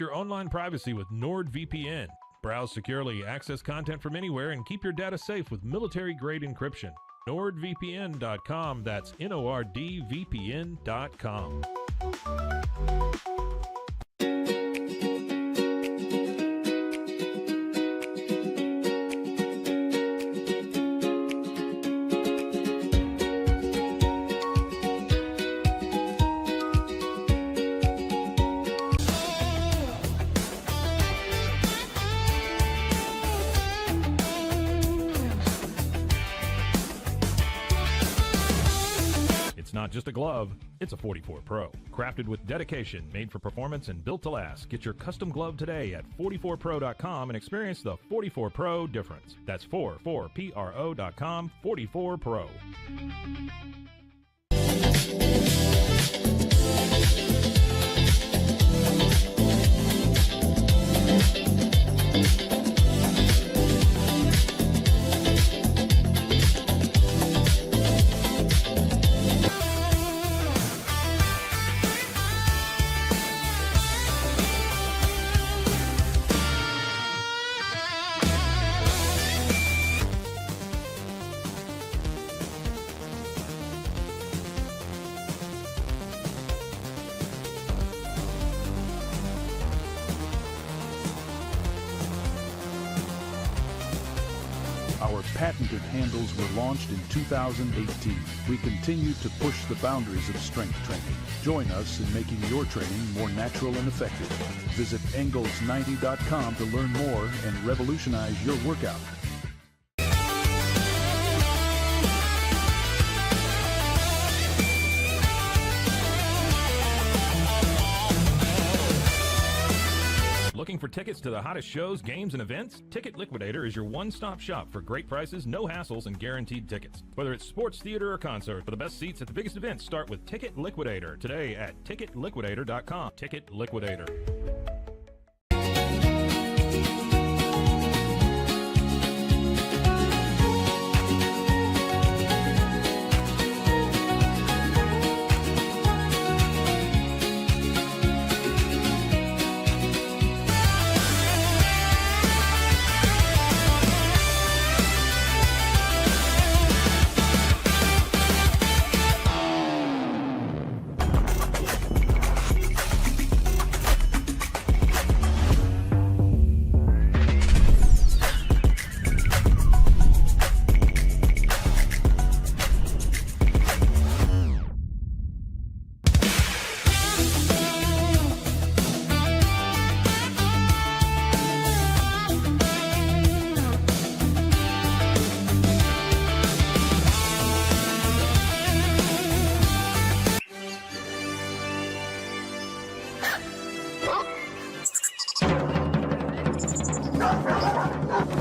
your online privacy with NordVPN. Browse securely, access content from anywhere, and keep your data safe with military-grade encryption. NordVPN.com. That's NORDVPN.com. It's not just a glove, it's a 44 Pro. Crafted with dedication, made for performance, and built to last. Get your custom glove today at 44pro.com and experience the 44 Pro difference. That's 44pro.com, 44 Pro. Our patented handles were launched in 2018. We continue to push the boundaries of strength training. Join us in making your training more natural and effective. Visit Engels90.com to learn more and revolutionize your workout. Looking for tickets to the hottest shows, games, and events? Ticket Liquidator is your one-stop shop for great prices, no hassles, and guaranteed tickets. Whether it's sports, theater, or concert, for the best seats at the biggest events, start with Ticket Liquidator today at ticketliquidator.com. Ticket Liquidator.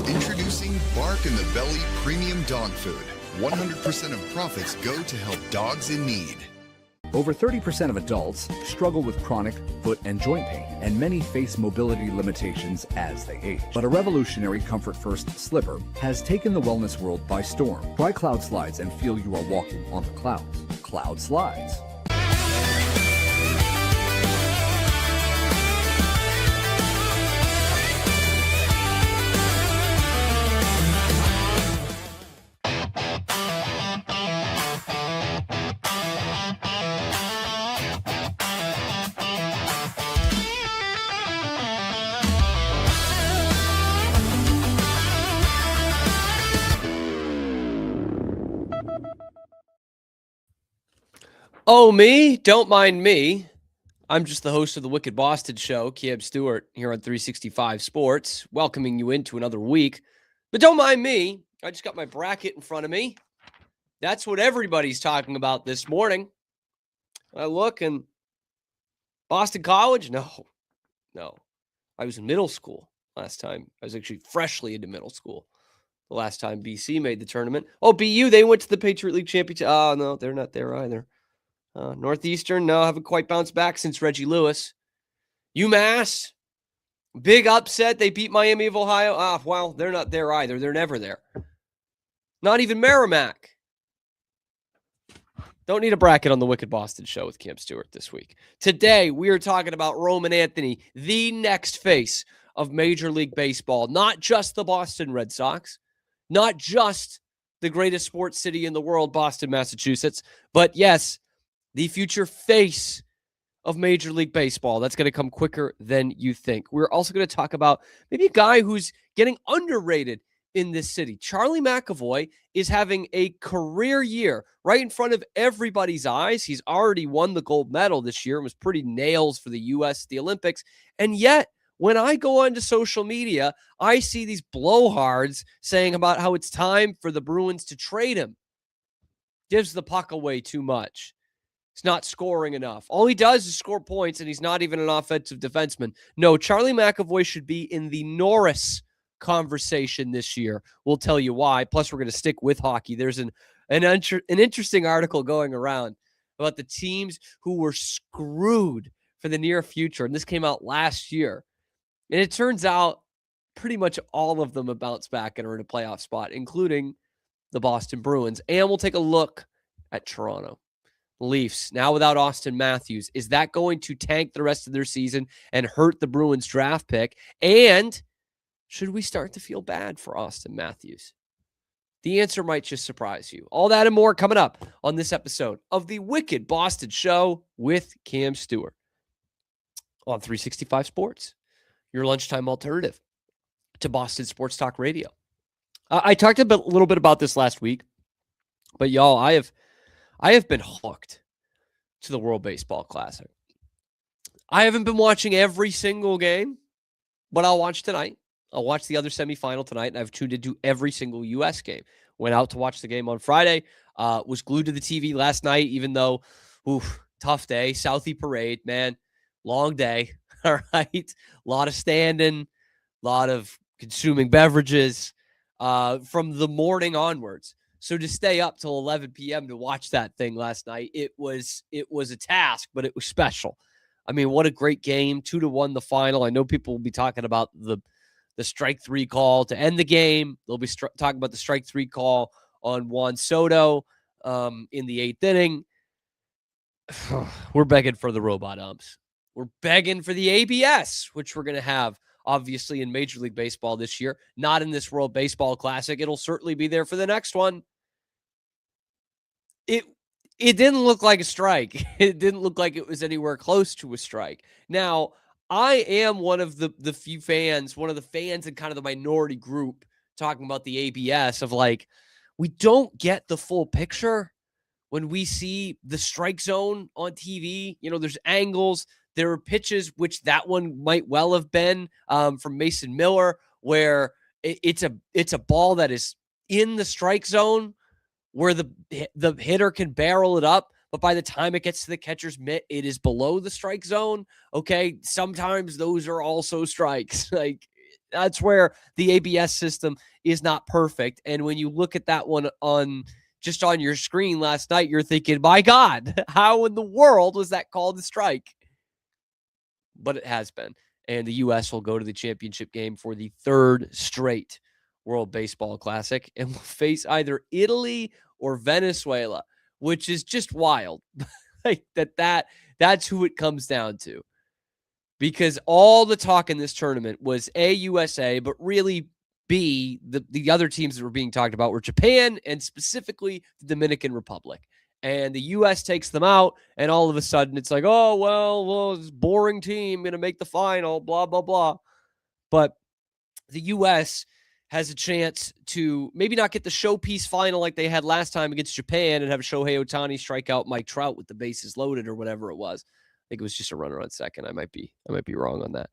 Introducing Bark in the Belly Premium Dog Food. 100% of profits go to help dogs in need. Over 30% of adults struggle with chronic foot and joint pain, and many face mobility limitations as they age. But a revolutionary Comfort First slipper has taken the wellness world by storm. Try Cloud Slides and feel you are walking on the clouds. Cloud Slides. Oh, me? Don't mind me. I'm just the host of the Wicked Boston Show, Stuart, here on 365 Sports, welcoming you into another week. But don't mind me. I just got my bracket in front of me. That's what everybody's talking about this morning. I look and Boston College? No. I was in middle school last time. I was actually freshly into middle school the last time BC made the tournament. Oh, BU, they went to the Patriot League Championship. Oh, no, they're not there either. Northeastern, no, haven't quite bounced back since Reggie Lewis. UMass, big upset. They beat Miami of Ohio. Well, they're not there either. They're never there. Not even Merrimack. Don't need a bracket on the Wicked Boston Show with Cam Stewart this week. Today, we are talking about Roman Anthony, the next face of Major League Baseball. Not just the Boston Red Sox, not just the greatest sports city in the world, Boston, Massachusetts, but yes, the future face of Major League Baseball. That's going to come quicker than you think. We're also going to talk about maybe a guy who's getting underrated in this city. Charlie McAvoy is having a career year right in front of everybody's eyes. He's already won the gold medal this year and was pretty nails for the U.S. at the Olympics. And yet, when I go onto social media, I see these blowhards saying about how it's time for the Bruins to trade him. Gives the puck away too much. He's not scoring enough. All he does is score points, and he's not even an offensive defenseman. No, Charlie McAvoy should be in the Norris conversation this year. We'll tell you why. Plus, we're going to stick with hockey. There's an interesting article going around about the teams who were screwed for the near future, and this came out last year. And it turns out pretty much all of them have bounced back and are in a playoff spot, including the Boston Bruins. And we'll take a look at Toronto. Leafs, now without Austin Matthews. Is that going to tank the rest of their season and hurt the Bruins draft pick? And should we start to feel bad for Austin Matthews? The answer might just surprise you. All that and more coming up on this episode of the Wicked Boston Show with Cam Stewart on 365 Sports, your lunchtime alternative to Boston Sports Talk Radio. I talked a little bit about this last week, but y'all, I have been hooked to the World Baseball Classic. I haven't been watching every single game, but I'll watch tonight. I'll watch the other semifinal tonight, and I've tuned into every single U.S. game. Went out to watch the game on Friday. Was glued to the TV last night, even though, tough day. Southie Parade, man. Long day, all right? A lot of standing, a lot of consuming beverages from the morning onwards. So to stay up till 11 p.m. to watch that thing last night, it was a task, but it was special. I mean, what a great game. 2-1 the final. I know people will be talking about the strike three call to end the game. They'll be talking about the strike three call on Juan Soto in the 8th inning. We're begging for the robot umps. We're begging for the ABS, which we're going to have, obviously, in Major League Baseball this year. Not in this World Baseball Classic. It'll certainly be there for the next one. It didn't look like a strike. It didn't look like it was anywhere close to a strike. Now, I am one of the few fans, one of the fans in kind of the minority group talking about the ABS of like, we don't get the full picture when we see the strike zone on TV. You know, there's angles, there are pitches, which that one might well have been from Mason Miller, where it's a ball that is in the strike zone where the hitter can barrel it up. But by the time it gets to the catcher's mitt, it is below the strike zone. Okay, sometimes those are also strikes. Like, that's where the ABS system is not perfect. And when you look at that one on your screen last night, you're thinking, my God, how in the world was that called a strike? But it has been. And the U.S. will go to the championship game for the 3rd straight World Baseball Classic and will face either Italy or Venezuela, which is just wild. Like that's who it comes down to. Because all the talk in this tournament was A, USA, but really B, the other teams that were being talked about were Japan and specifically the Dominican Republic. And the U.S. takes them out, and all of a sudden it's like, oh, well, it's a boring team going to make the final, blah, blah, blah. But the U.S. has a chance to maybe not get the showpiece final like they had last time against Japan and have Shohei Ohtani strike out Mike Trout with the bases loaded or whatever it was. I think it was just a runner on second. I might be wrong on that.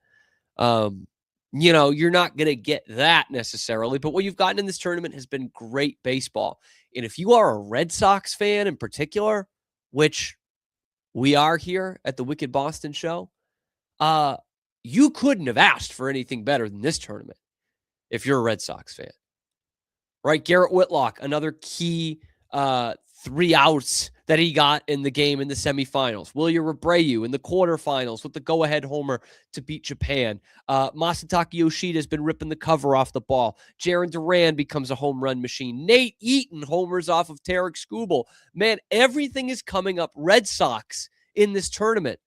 You're not going to get that necessarily, but what you've gotten in this tournament has been great baseball. And if you are a Red Sox fan in particular, which we are here at the Wicked Boston Show, you couldn't have asked for anything better than this tournament if you're a Red Sox fan. Right? Garrett Whitlock, another key 3 outs that he got in the game in the semifinals. William Abreu in the quarterfinals with the go-ahead homer to beat Japan. Masataka Yoshida has been ripping the cover off the ball. Jarren Duran becomes a home run machine. Nate Eaton homers off of Tarek Skubal. Man, everything is coming up Red Sox in this tournament.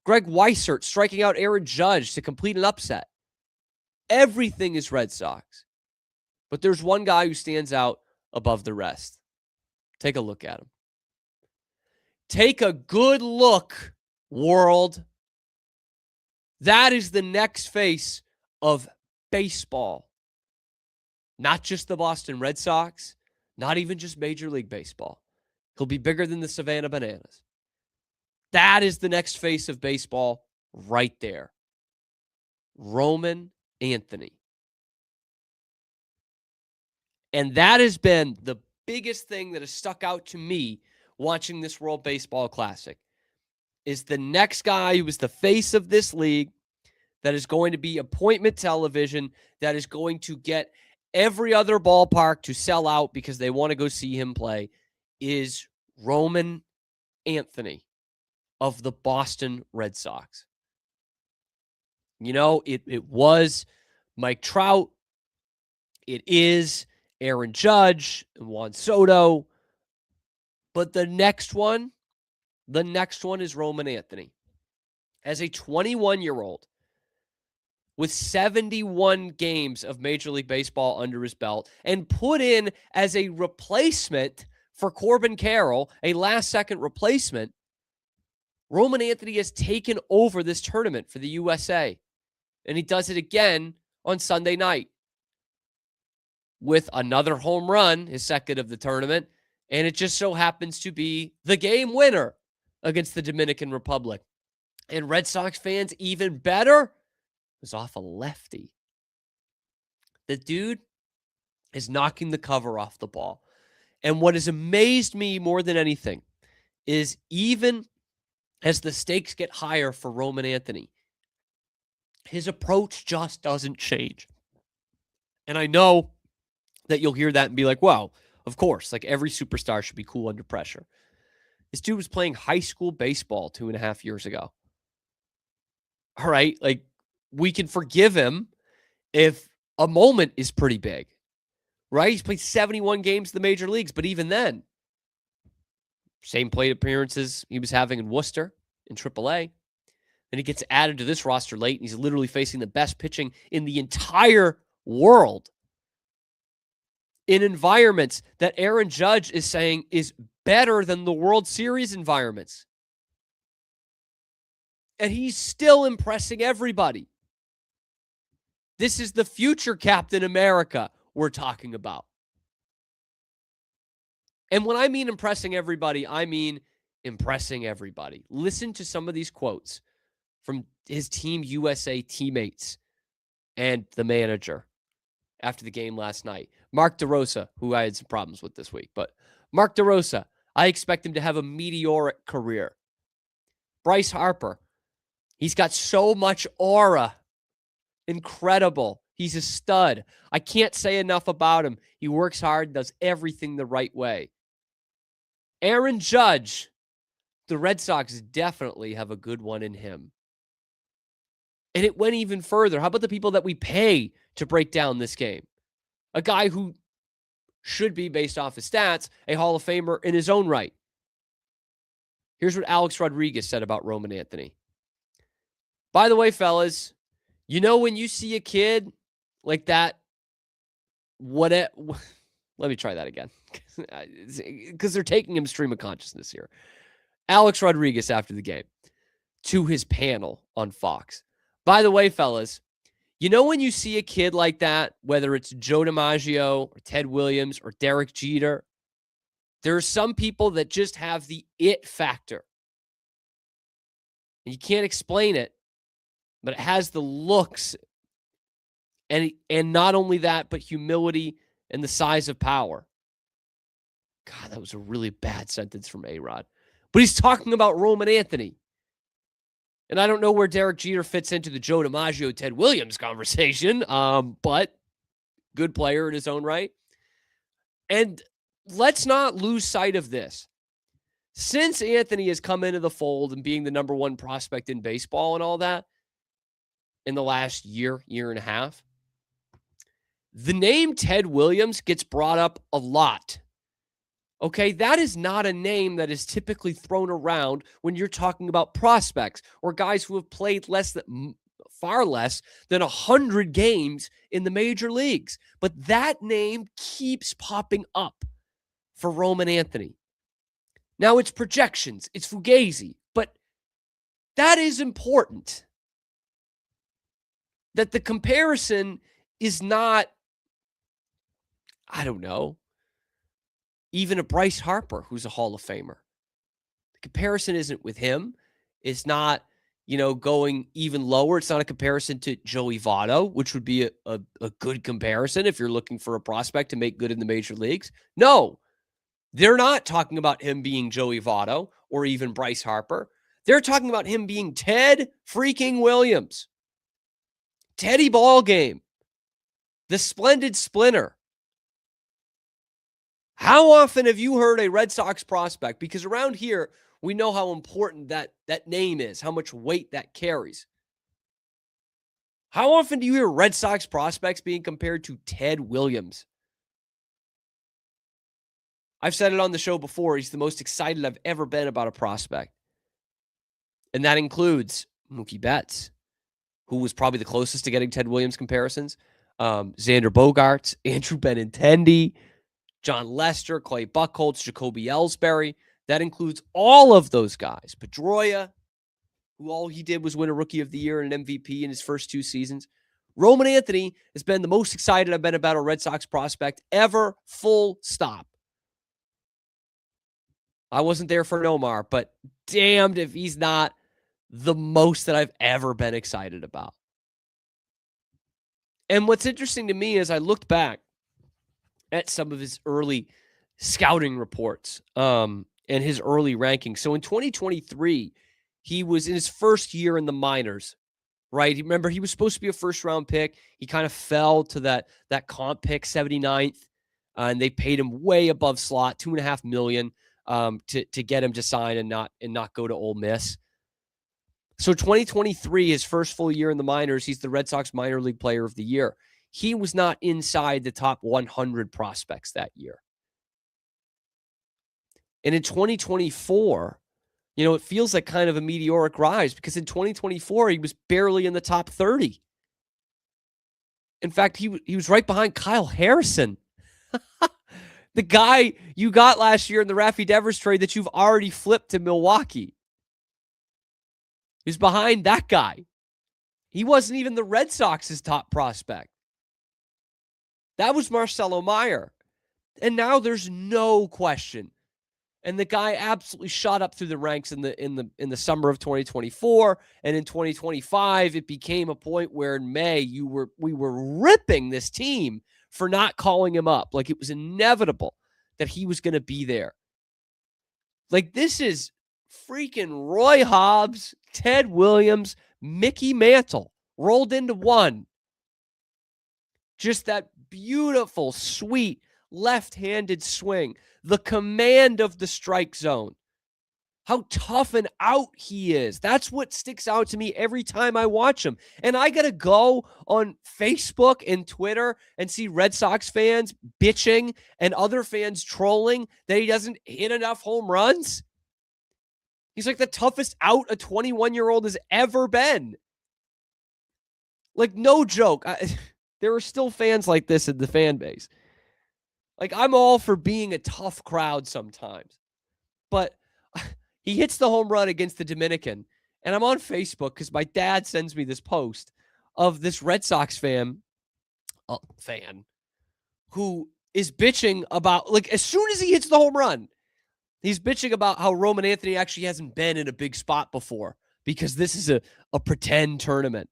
Greg Weissert striking out Aaron Judge to complete an upset. Everything is Red Sox. But there's one guy who stands out above the rest. Take a look at him. Take a good look, world. That is the next face of baseball. Not just the Boston Red Sox, not even just Major League Baseball. He'll be bigger than the Savannah Bananas. That is the next face of baseball right there. Roman Anthony. And that has been the biggest thing that has stuck out to me watching this World Baseball Classic is the next guy who is the face of this league that is going to be appointment television, that is going to get every other ballpark to sell out because they want to go see him play, is Roman Anthony of the Boston Red Sox. You know, it was Mike Trout. It is Aaron Judge and Juan Soto. But the next one is Roman Anthony. As a 21-year-old with 71 games of Major League Baseball under his belt and put in as a replacement for Corbin Carroll, a last-second replacement, Roman Anthony has taken over this tournament for the USA. And he does it again on Sunday night with another home run, his second of the tournament. And it just so happens to be the game winner against the Dominican Republic. And Red Sox fans, even better, was off a lefty. The dude is knocking the cover off the ball. And what has amazed me more than anything is even as the stakes get higher for Roman Anthony, his approach just doesn't change. And I know that you'll hear that and be like, wow, of course, like every superstar should be cool under pressure. This dude was playing high school baseball 2.5 years ago. All right, like we can forgive him if a moment is pretty big, right? He's played 71 games in the major leagues, but even then, same plate appearances he was having in Worcester in AAA. And he gets added to this roster late, and he's literally facing the best pitching in the entire world in environments that Aaron Judge is saying is better than the World Series environments. And he's still impressing everybody. This is the future Captain America we're talking about. And when I mean impressing everybody, I mean impressing everybody. Listen to some of these quotes from his Team USA teammates and the manager after the game last night. Mark DeRosa, who I had some problems with this week, but Mark DeRosa, I expect him to have a meteoric career. Bryce Harper, he's got so much aura. Incredible. He's a stud. I can't say enough about him. He works hard, does everything the right way. Aaron Judge, the Red Sox definitely have a good one in him. And it went even further. How about the people that we pay to break down this game? A guy who should be, based off his stats, a Hall of Famer in his own right. Here's what Alex Rodriguez said about Roman Anthony. By the way, fellas, you know when you see a kid like that, let me try that again. Because they're taking him stream of consciousness here. Alex Rodriguez after the game to his panel on Fox. By the way, fellas, you know when you see a kid like that, whether it's Joe DiMaggio or Ted Williams or Derek Jeter, there are some people that just have the it factor. And you can't explain it, but it has the looks and not only that, but humility and the size of power. God, that was a really bad sentence from A-Rod. But he's talking about Roman Anthony. And I don't know where Derek Jeter fits into the Joe DiMaggio, Ted Williams conversation, but good player in his own right. And let's not lose sight of this. Since Anthony has come into the fold and being the number one prospect in baseball and all that in the last year and a half, the name Ted Williams gets brought up a lot. Okay, that is not a name that is typically thrown around when you're talking about prospects or guys who have played far less than 100 games in the major leagues. But that name keeps popping up for Roman Anthony. Now, it's projections, it's fugazi, but that is important. That the comparison is not, I don't know, even a Bryce Harper, who's a Hall of Famer. The comparison isn't with him. It's not, going even lower. It's not a comparison to Joey Votto, which would be a good comparison if you're looking for a prospect to make good in the major leagues. No, they're not talking about him being Joey Votto or even Bryce Harper. They're talking about him being Ted freaking Williams. Teddy Ballgame. The Splendid Splinter. How often have you heard a Red Sox prospect? Because around here, we know how important that name is, how much weight that carries. How often do you hear Red Sox prospects being compared to Ted Williams? I've said it on the show before. He's the most excited I've ever been about a prospect. And that includes Mookie Betts, who was probably the closest to getting Ted Williams comparisons. Xander Bogaerts, Andrew Benintendi, John Lester, Clay Buchholz, Jacoby Ellsbury. That includes all of those guys. Pedroia, who all he did was win a Rookie of the Year and an MVP in his first 2 seasons. Roman Anthony has been the most excited I've been about a Red Sox prospect ever, full stop. I wasn't there for Nomar, but damned if he's not the most that I've ever been excited about. And what's interesting to me is I looked back at some of his early scouting reports and his early rankings. So in 2023, he was in his first year in the minors, right? Remember, he was supposed to be a first-round pick. He kind of fell to that comp pick, 79th, and they paid him way above slot, $2.5 million to get him to sign and not go to Ole Miss. So 2023, his first full year in the minors, he's the Red Sox minor league player of the year. He was not inside the top 100 prospects that year. And in 2024, it feels like kind of a meteoric rise because in 2024, he was barely in the top 30. In fact, he was right behind Kyle Harrison, the guy you got last year in the Raffy Devers trade that you've already flipped to Milwaukee. He's behind that guy. He wasn't even the Red Sox's top prospect. That was Marcelo Meyer. And now there's no question. And the guy absolutely shot up through the ranks in the summer of 2024. And in 2025, it became a point where in May, we were ripping this team for not calling him up. Like it was inevitable that he was going to be there. Like this is freaking Roy Hobbs, Ted Williams, Mickey Mantle rolled into one. Just that beautiful, sweet, left-handed swing. The command of the strike zone. How tough and out he is. That's what sticks out to me every time I watch him. And I got to go on Facebook and Twitter and see Red Sox fans bitching and other fans trolling that he doesn't hit enough home runs. He's like the toughest out a 21-year-old has ever been. Like, no joke. There are still fans like this in the fan base. Like, I'm all for being a tough crowd sometimes. But he hits the home run against the Dominican. And I'm on Facebook because my dad sends me this post of this Red Sox fan who is bitching about, like, as soon as he hits the home run, he's bitching about how Roman Anthony actually hasn't been in a big spot before because this is a pretend tournament.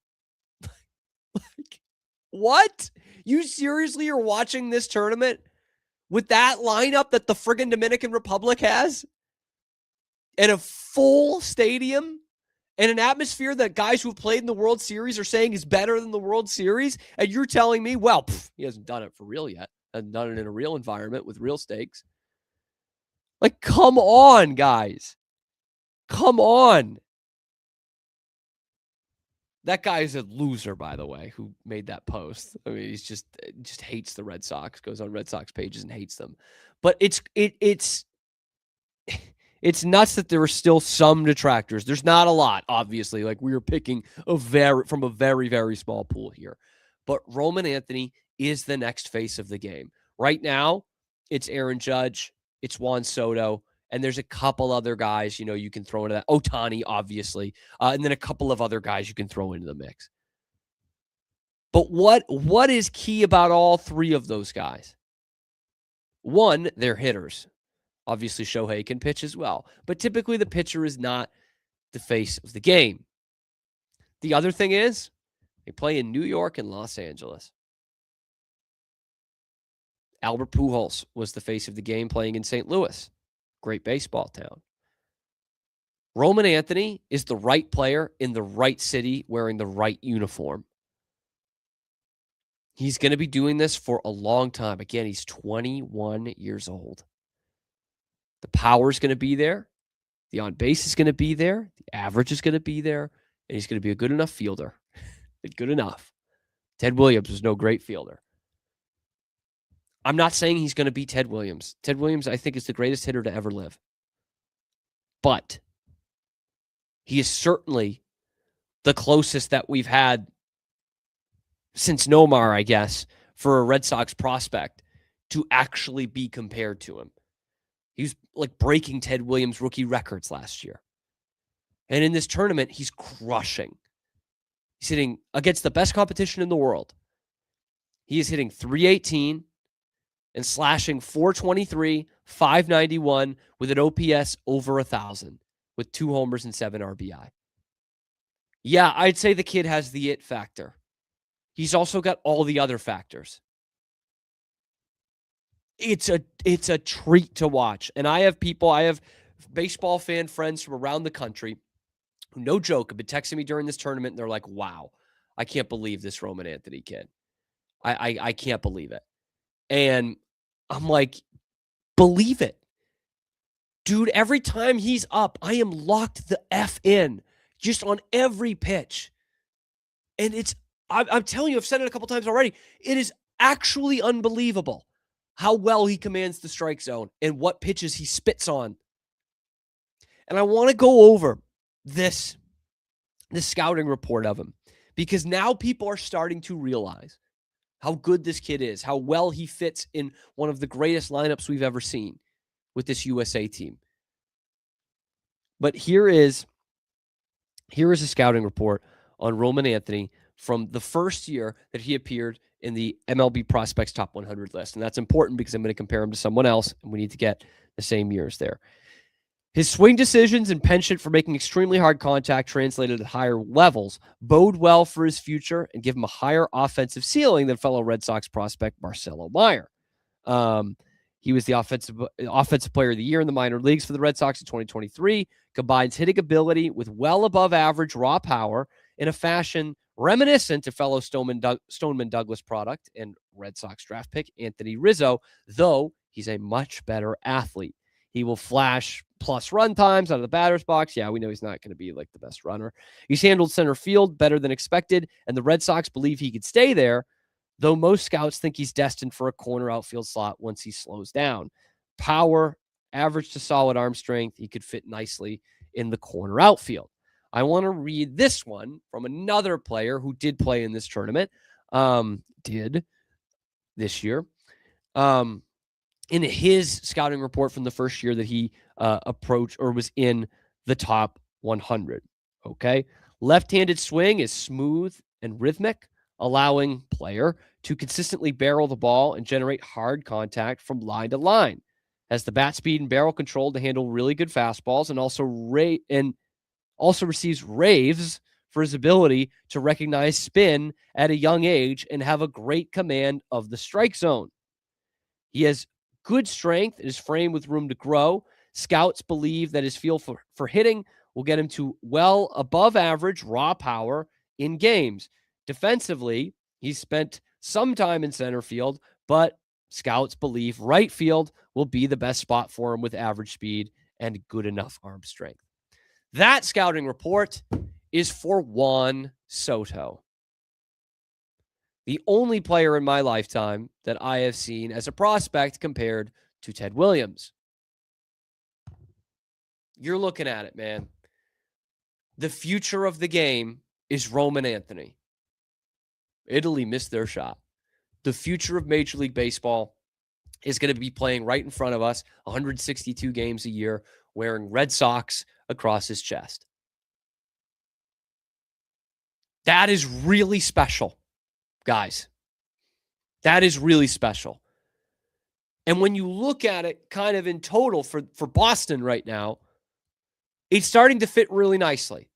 Like, what? You seriously are watching this tournament with that lineup that the friggin' Dominican Republic has? And a full stadium? And an atmosphere that guys who've played in the World Series are saying is better than the World Series? And you're telling me, well, he hasn't done it for real yet. Hasn't done it in a real environment with real stakes. Like, come on, guys. Come on. That guy is a loser, by the way, who made that post. I mean, he's just hates the Red Sox, goes on Red Sox pages and hates them. But it's nuts that there are still some detractors. There's not a lot, obviously. Like, we are picking from a very, very small pool here. But Roman Anthony is the next face of the game. Right now, it's Aaron Judge, it's Juan Soto, and there's a couple other guys, you can throw into that. Ohtani, obviously, and then a couple of other guys you can throw into the mix. But what is key about all three of those guys? One, they're hitters. Obviously, Shohei can pitch as well. But typically, the pitcher is not the face of the game. The other thing is, they play in New York and Los Angeles. Albert Pujols was the face of the game playing in St. Louis. Great baseball town. Roman Anthony is the right player in the right city wearing the right uniform. He's going to be doing this for a long time. Again, he's 21 years old. The power is going to be there. The on base is going to be there. The average is going to be there. And he's going to be a good enough fielder. Good enough. Ted Williams was no great fielder. I'm not saying he's going to be Ted Williams. Ted Williams, I think, is the greatest hitter to ever live. But he is certainly the closest that we've had since Nomar, I guess, for a Red Sox prospect to actually be compared to him. He was like breaking Ted Williams rookie records last year. And in this tournament, he's crushing. He's hitting against the best competition in the world. He is hitting .318 and slashing .423, .591 with an OPS over 1,000 with 2 homers and 7 RBI. Yeah, I'd say the kid has the it factor. He's also got all the other factors. It's a treat to watch. And I have baseball fan friends from around the country who, no joke, have been texting me during this tournament, and they're like, wow, I can't believe this Roman Anthony kid. I can't believe it. And I'm like, believe it. Dude, every time he's up, I am locked the F in just on every pitch. And I'm telling you, I've said it a couple times already. It is actually unbelievable how well he commands the strike zone and what pitches he spits on. And I want to go over this scouting report of him because now people are starting to realize how good this kid is, how well he fits in one of the greatest lineups we've ever seen with this USA team. But here is a scouting report on Roman Anthony from the first year that he appeared in the MLB Prospects Top 100 list. And that's important because I'm going to compare him to someone else, and we need to get the same years there. His swing decisions and penchant for making extremely hard contact translated at higher levels bode well for his future and give him a higher offensive ceiling than fellow Red Sox prospect Marcelo Meyer. He was the offensive player of the year in the minor leagues for the Red Sox in 2023, combines hitting ability with well above average raw power in a fashion reminiscent of fellow Stoneman Douglas product and Red Sox draft pick Anthony Rizzo, though he's a much better athlete. He will flash plus run times out of the batter's box. Yeah, we know he's not going to be like the best runner. He's handled center field better than expected, and the Red Sox believe he could stay there, though most scouts think he's destined for a corner outfield slot once he slows down. Power, average to solid arm strength, he could fit nicely in the corner outfield. I want to read this one from another player who did play in this tournament, did this year. In his scouting report from the first year that he approached or was in the top 100. Okay. Left-handed swing is smooth and rhythmic, allowing player to consistently barrel the ball and generate hard contact from line to line. Has the bat speed and barrel control to handle really good fastballs, and also receives raves for his ability to recognize spin at a young age and have a great command of the strike zone. He has good strength in his frame with room to grow. Scouts believe that his feel for hitting will get him to well above average raw power in games. Defensively, he's spent some time in center field, but scouts believe right field will be the best spot for him with average speed and good enough arm strength. That scouting report is for Juan Soto, the only player in my lifetime that I have seen as a prospect compared to Ted Williams. You're looking at it, man. The future of the game is Roman Anthony. Italy missed their shot. The future of Major League Baseball is going to be playing right in front of us, 162 games a year, wearing Red Sox across his chest. That is really special, guys. That is really special. And when you look at it kind of in total for Boston right now, it's starting to fit really nicely.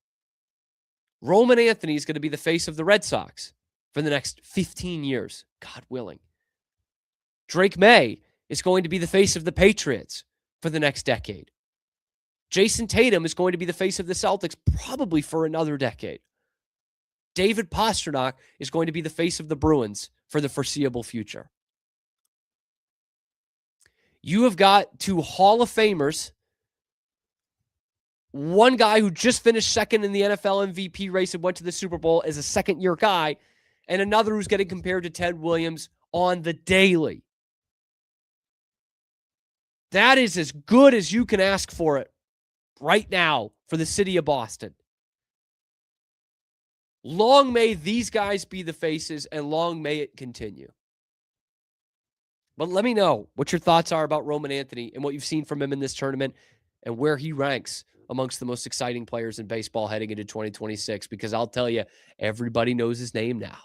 Roman Anthony is going to be the face of the Red Sox for the next 15 years, God willing. Drake May is going to be the face of the Patriots for the next decade. Jason Tatum is going to be the face of the Celtics probably for another decade. David Pastrnak is going to be the face of the Bruins for the foreseeable future. You have got two Hall of Famers, one guy who just finished second in the NFL MVP race and went to the Super Bowl as a second-year guy, and another who's getting compared to Ted Williams on the daily. That is as good as you can ask for it right now for the city of Boston. Long may these guys be the faces, and long may it continue. But let me know what your thoughts are about Roman Anthony and what you've seen from him in this tournament and where he ranks amongst the most exciting players in baseball heading into 2026, because I'll tell you, everybody knows his name now.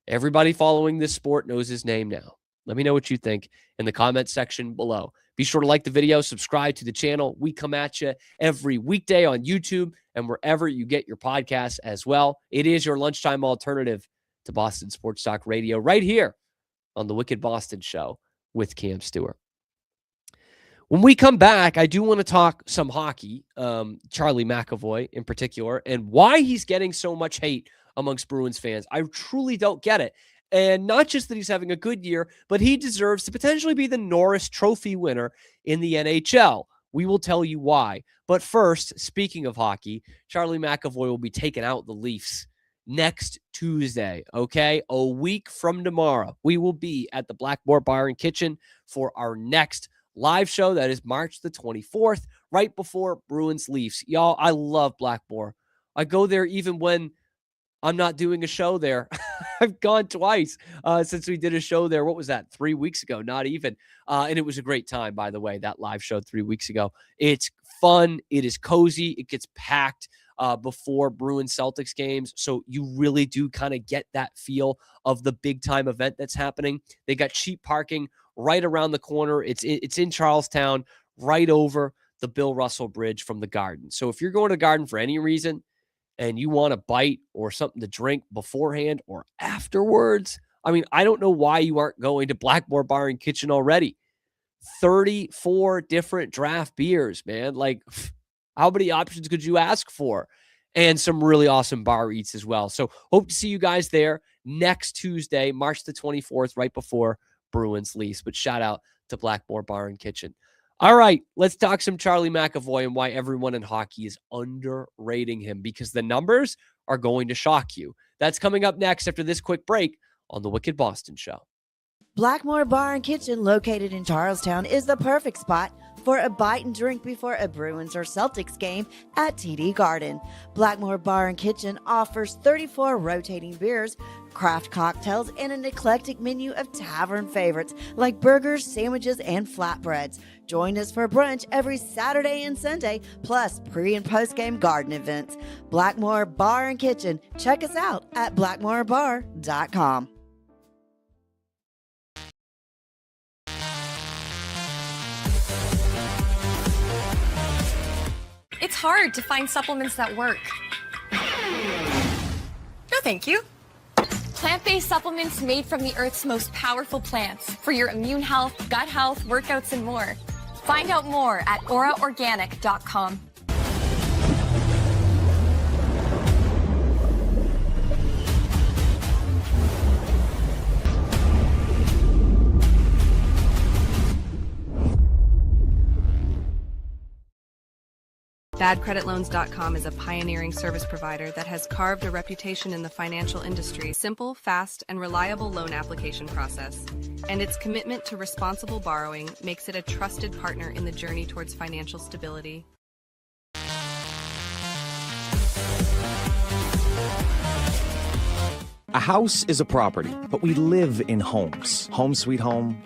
Everybody following this sport knows his name now. Let me know what you think in the comment section below. Be sure to like the video, subscribe to the channel. We come at you every weekday on YouTube and wherever you get your podcasts as well. It is your lunchtime alternative to Boston Sports Talk Radio right here on the Wicked Boston Show with Cam Stewart. When we come back, I do want to talk some hockey, Charlie McAvoy in particular, and why he's getting so much hate amongst Bruins fans. I truly don't get it. And not just that he's having a good year, but he deserves to potentially be the Norris Trophy winner in the NHL. We will tell you why. But first, speaking of hockey, Charlie McAvoy will be taking out the Leafs next Tuesday, okay? A week from tomorrow, we will be at the Blackmore Bar and Kitchen for our next live show. That is March the 24th, right before Bruins Leafs. Y'all, I love Blackmore. I go there even when I'm not doing a show there. I've gone twice since we did a show there. What was that? 3 weeks ago, not even. And it was a great time, by the way, that live show 3 weeks ago. It's fun. It is cozy. It gets packed before Bruins Celtics games. So you really do kind of get that feel of the big time event that's happening. They got cheap parking right around the corner. It's in Charlestown, right over the Bill Russell Bridge from the Garden. So if you're going to the Garden for any reason, and you want a bite or something to drink beforehand or afterwards, I mean, I don't know why you aren't going to Blackmore Bar and Kitchen already. 34 different draft beers, man. Like, how many options could you ask for? And some really awesome bar eats as well. So hope to see you guys there next Tuesday, March the 24th, right before Bruins Leafs. But shout out to Blackmore Bar and Kitchen. All right, let's talk some Charlie McAvoy and why everyone in hockey is underrating him, because the numbers are going to shock you. That's coming up next after this quick break on the Wicked Boston Show. Blackmore Bar and Kitchen, located in Charlestown, is the perfect spot for a bite and drink before a Bruins or Celtics game at TD Garden. Blackmore Bar and Kitchen offers 34 rotating beers, craft cocktails, and an eclectic menu of tavern favorites like burgers, sandwiches, and flatbreads. Join us for brunch every Saturday and Sunday, plus pre- and post-game garden events. Blackmore Bar and Kitchen. Check us out at blackmorebar.com. It's hard to find supplements that work. No, thank you. Plant-based supplements made from the Earth's most powerful plants for your immune health, gut health, workouts, and more. Find out more at auraorganic.com. BadCreditLoans.com is a pioneering service provider that has carved a reputation in the financial industry. Simple, fast, and reliable loan application process. And its commitment to responsible borrowing makes it a trusted partner in the journey towards financial stability. A house is a property, but we live in homes. Home sweet home.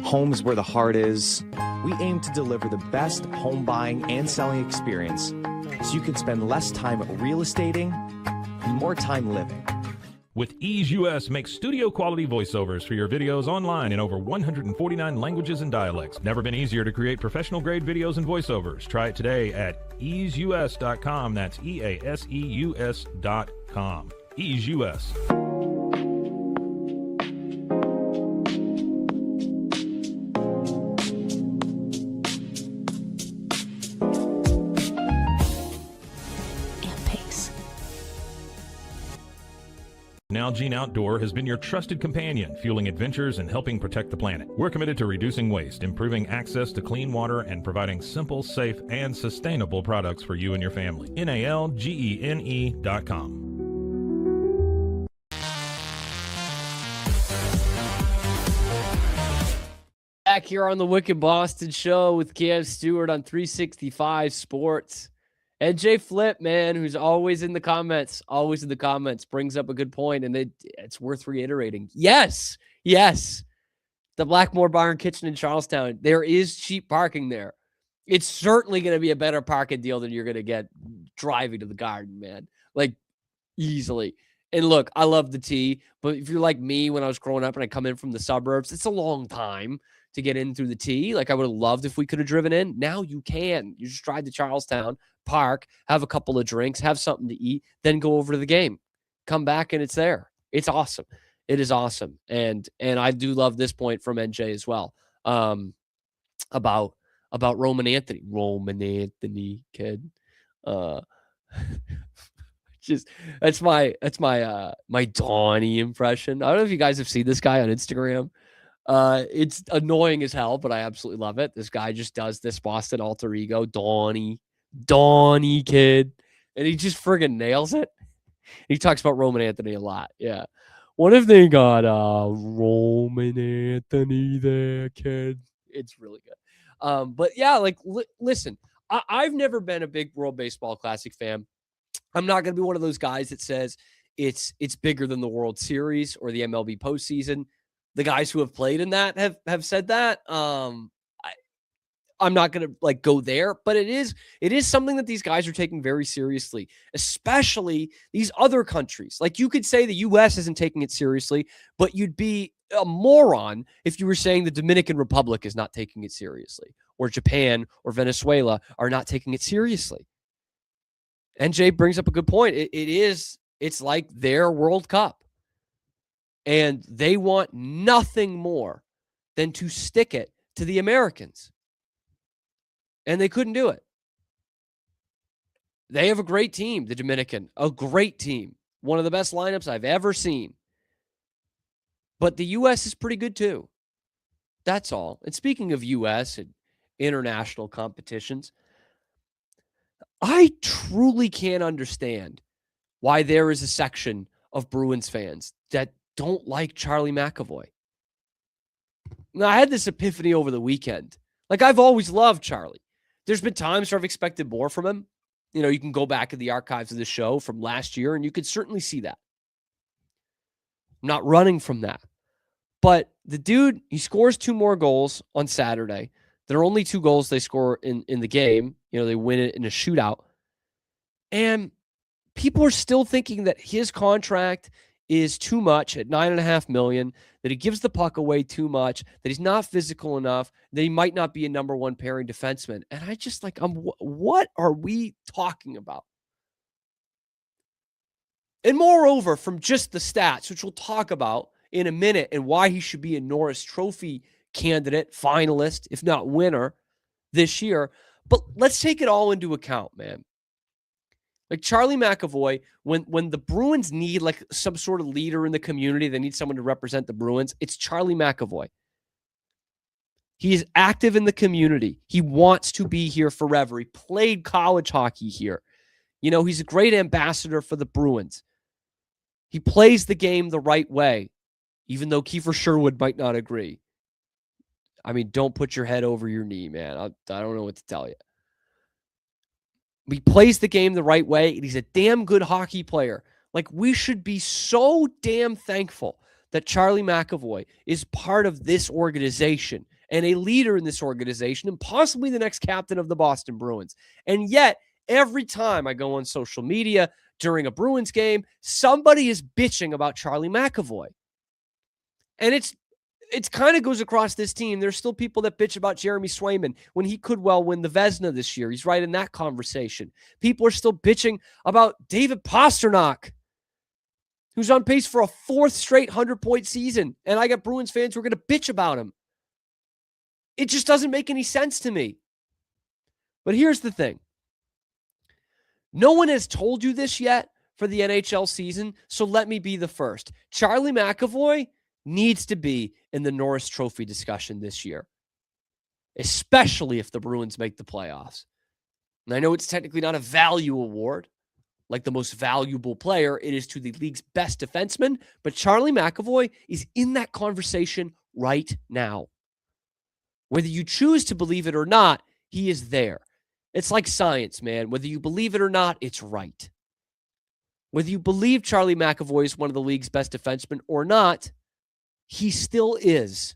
Homes where the heart is. We aim to deliver the best home buying and selling experience so you can spend less time real estating and more time living. With Ease US, make studio quality voiceovers for your videos online in over 149 languages and dialects. Never been easier to create professional grade videos and voiceovers. Try it today at easeus.com. That's EASEUS.com. Ease US. Nalgene Outdoor has been your trusted companion, fueling adventures and helping protect the planet. We're committed to reducing waste, improving access to clean water, and providing simple, safe, and sustainable products for you and your family. NALGENE.com. Back here on the Wicked Boston Show with Cam Stewart on 365 Sports. And Jay Flip, man, who's always in the comments, brings up a good point, and it's worth reiterating. Yes. The Blackmore Bar and Kitchen in Charlestown, there is cheap parking there. It's certainly going to be a better parking deal than you're going to get driving to the Garden, man. Like, easily. And look, I love the T, but if you're like me when I was growing up and I come in from the suburbs, it's a long time to get in through the T. Like, I would have loved if we could have driven in. Now you can. You just drive to Charlestown, park, have a couple of drinks, have something to eat, then go over to the game. Come back and it's there. It's awesome. It is awesome. And I do love this point from NJ as well. About Roman Anthony. Roman Anthony, kid. Just that's my Donnie impression. I don't know if you guys have seen this guy on Instagram. It's annoying as hell, but I absolutely love it. This guy just does this Boston alter ego, Donnie kid, and he just friggin' nails it. He talks about Roman Anthony a lot. Yeah. What if they got Roman Anthony there, kid? It's really good. But yeah, like listen, I've never been a big World Baseball Classic fan. I'm not going to be one of those guys that says it's bigger than the World Series or the MLB postseason. The guys who have played in that have said that. I'm not going to like go there, but it is something that these guys are taking very seriously, especially these other countries. Like, you could say the U.S. isn't taking it seriously, but you'd be a moron if you were saying the Dominican Republic is not taking it seriously, or Japan or Venezuela are not taking it seriously. NJ brings up a good point. It's like their World Cup. And they want nothing more than to stick it to the Americans. And they couldn't do it. They have a great team, the Dominican. A great team. One of the best lineups I've ever seen. But the U.S. is pretty good too. That's all. And speaking of U.S. and international competitions, I truly can't understand why there is a section of Bruins fans that don't like Charlie McAvoy. Now, I had this epiphany over the weekend. Like, I've always loved Charlie. There's been times where I've expected more from him. You know, you can go back in the archives of the show from last year, and you could certainly see that. I'm not running from that. But the dude, he scores 2 more goals on Saturday. There are only 2 goals they score in the game. You know, they win it in a shootout. And people are still thinking that his contract is too much at $9.5 million, that he gives the puck away too much, that he's not physical enough, that he might not be a number 1 pairing defenseman. And I just what are we talking about? And moreover, from just the stats, which we'll talk about in a minute, and why he should be a Norris Trophy candidate, finalist, if not winner this year. But let's take it all into account, man. Like Charlie McAvoy, when the Bruins need like some sort of leader in the community, they need someone to represent the Bruins, it's Charlie McAvoy. He is active in the community. He wants to be here forever. He played college hockey here. You know, he's a great ambassador for the Bruins. He plays the game the right way, even though Kiefer Sherwood might not agree. I mean, don't put your head over your knee, man. I don't know what to tell you. He plays the game the right way, and he's a damn good hockey player. Like, we should be so damn thankful that Charlie McAvoy is part of this organization and a leader in this organization and possibly the next captain of the Boston Bruins. And yet, every time I go on social media during a Bruins game, somebody is bitching about Charlie McAvoy. And it's kind of goes across this team. There's still people that bitch about Jeremy Swayman when he could well win the Vezina this year. He's right in that conversation. People are still bitching about David Pastrnak, who's on pace for a 4th straight 100-point season. And I got Bruins fans who are going to bitch about him. It just doesn't make any sense to me. But here's the thing. No one has told you this yet for the NHL season, so let me be the first. Charlie McAvoy needs to be in the Norris Trophy discussion this year, especially if the Bruins make the playoffs. And I know it's technically not a value award, like the most valuable player. It is to the league's best defenseman, but Charlie McAvoy is in that conversation right now. Whether you choose to believe it or not, he is there. It's like science, man. Whether you believe it or not, it's right. Whether you believe Charlie McAvoy is one of the league's best defensemen or not, he still is.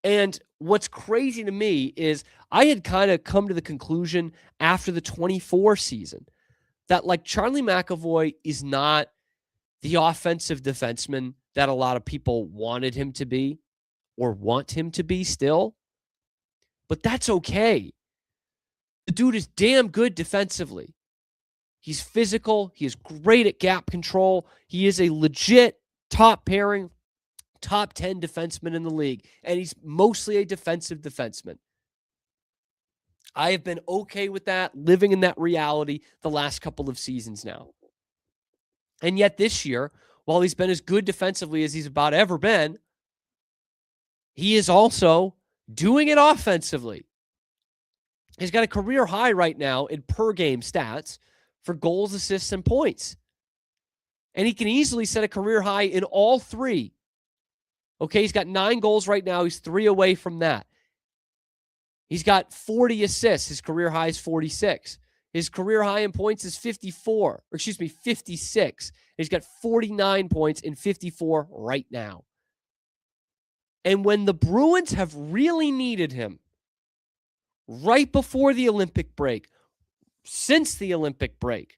And what's crazy to me is I had kind of come to the conclusion after the 24 season that, like, Charlie McAvoy is not the offensive defenseman that a lot of people wanted him to be or want him to be still. But that's okay. The dude is damn good defensively. He's physical. He is great at gap control. He is a legit top pairing, top 10 defenseman in the league. And he's mostly a defensive defenseman. I have been okay with that, living in that reality the last couple of seasons now. And yet this year, while he's been as good defensively as he's about ever been, he is also doing it offensively. He's got a career high right now in per game stats for goals, assists, and points. And he can easily set a career high in all three. Okay, he's got 9 goals right now. He's 3 away from that. He's got 40 assists. His career high is 46. His career high in points is 56. He's got 49 points in 54 right now. And when the Bruins have really needed him, right before the Olympic break, since the Olympic break,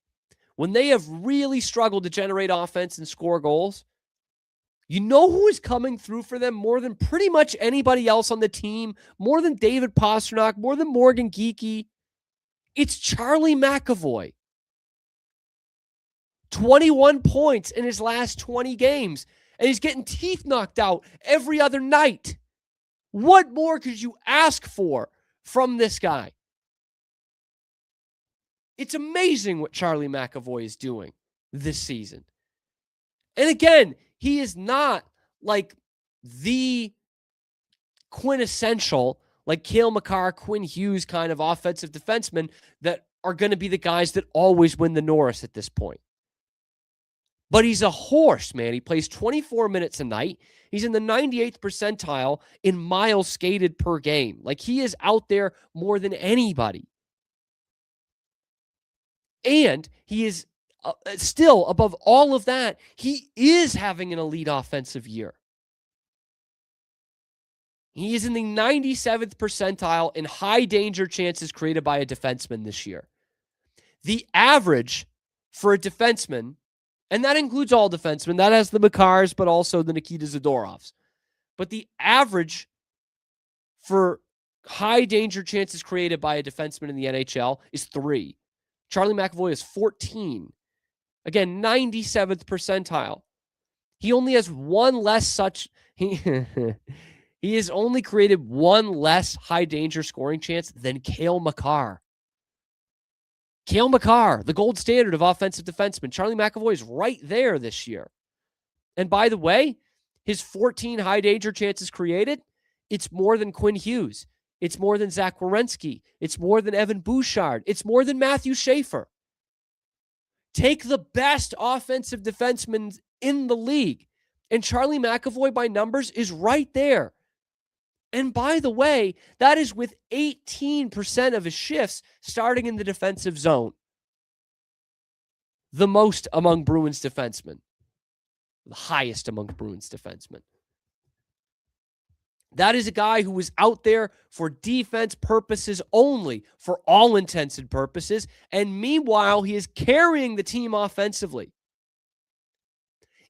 when they have really struggled to generate offense and score goals, you know who is coming through for them more than pretty much anybody else on the team, more than David Pastrnak, more than Morgan Geekie? It's Charlie McAvoy. 21 points in his last 20 games. And he's getting teeth knocked out every other night. What more could you ask for from this guy? It's amazing what Charlie McAvoy is doing this season. And again, he is not like the quintessential, like Cale Makar, Quinn Hughes kind of offensive defenseman that are going to be the guys that always win the Norris at this point. But he's a horse, man. He plays 24 minutes a night. He's in the 98th percentile in miles skated per game. Like, he is out there more than anybody. And he is still, above all of that, he is having an elite offensive year. He is in the 97th percentile in high danger chances created by a defenseman this year. The average for a defenseman, and that includes all defensemen, that has the Makars, but also the Nikita Zadorovs. But the average for high danger chances created by a defenseman in the NHL is 3. Charlie McAvoy is 14. Again, 97th percentile. He only has one less such... He has only created one less high danger scoring chance than Cale Makar. Cale Makar, the gold standard of offensive defenseman. Charlie McAvoy is right there this year. And by the way, his 14 high danger chances created It's more than Quinn Hughes. It's more than Zach Werenski. It's more than Evan Bouchard. It's more than Matthew Schaefer. Take the best offensive defenseman in the league, and Charlie McAvoy by numbers is right there. And by the way, that is with 18% of his shifts starting in the defensive zone. The most among Bruins defensemen. The highest among Bruins defensemen. That is a guy who was out there for defense purposes only, for all intents and purposes. And meanwhile, he is carrying the team offensively.